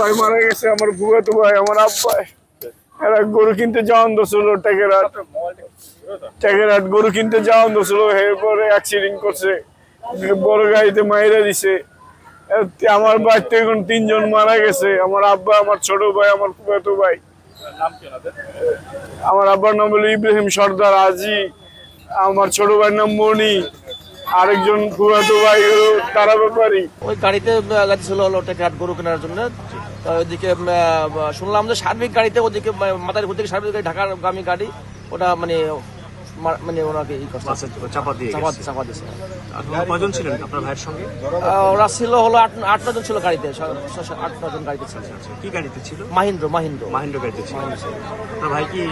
ভাই মারা গেছে, আমার ফুফাতো ভাই, আমার আব্বা। এরা গরু কিনতে যাওয়ান দছিল টেকেরহাট গরু কিনতে যাওয়ান দছিল, এরপরে অ্যাক্সিডেন্ট করছে, বড় গাড়িতে মাইরা দিছে। আমার বাড়িতে এখন 3 জন মারা গেছে, আমার আব্বা, আমার ছোট ভাই, আমার ফুফাতো ভাই। আমার আব্বার নাম হলো ইব্রাহিম সর্দার আজি, আমার ছোট ভাইয়ের নাম মনি, আরেকজন ফুফাতো ভাই হলো তারা ব্যাপারী। ওই গাড়িতে ছিল হলো টেকহাট গরু কেনার জন্য। ওইদিকে শুনলাম যে সার্বিক গাড়িতে ওদিকে মাথার ঘুরতে সার্বিক গাড়ি, ঢাকার গামী গাড়ি, ওটা মানে মানে ওনাকে চাপা দিয়েছে। কয়জন ছিলেন আপনার ভাইয়ের সঙ্গে? ওরা ছিল হলো 8-9 জন ছিল গাড়িতে, 8-9 জন গাড়িতে ছিল। কি গাড়িতে ছিল? মাহিন্দ্র গাড়িতে ছিল। আপনার ভাই কি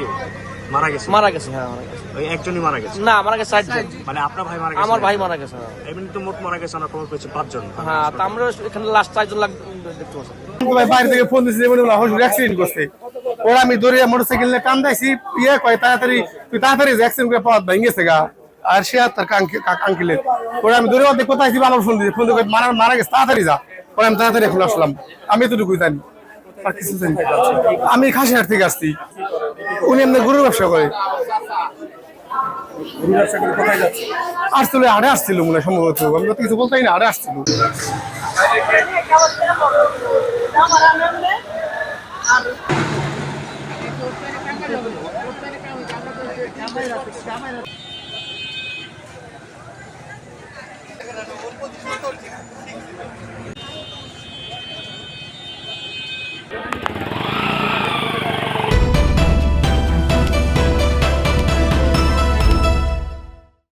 মারা গেছে? মারা গেছে, হ্যাঁ মারা গেছে। ওই একজনই মারা গেছে? না, মারা গেছে 4 জন। মানে আপনার ভাই মারা গেছে? আমার ভাই মারা গেছে। এমনি তো মোট মারা গেছে আমরা খবর পেয়েছি 5 জন। হ্যাঁ, তা আমরা এখানে লাস্ট 4 জন দেখতে পাচ্ছি। ভাই বাইরে থেকে ফোন দিয়েছে, অ্যাক্সিডেন্ট করছে। ওরা আমি দৌড়ে মোটরসাইকেল নিয়ে কান্দাইছি, কয় তাড়াতাড়ি অ্যাক্সিডেন্ট করে পাওয়া ভেঙে গেছে গা। আর সে আর তার আঙ্কেলের ওরা আমি দৌড়ে অর্ধেক কোথায় ছিল, আমার ফোন দিয়েছে, ফোন দিয়ে মারা গেছে, তাড়াতাড়ি যা। পরে আমি তাড়াতাড়ি এখন আসলাম, আমি এতটুকুই জানি, আর কিছু জানি। আমি খাসিহাট থেকে আসছি, উনি এমনি গরুর ব্যবসা করে। আসছিল হাটে আসছিল মনে হয় সম্ভবত, আমি তো কিছু বলতেই না, হাটে আসছিল।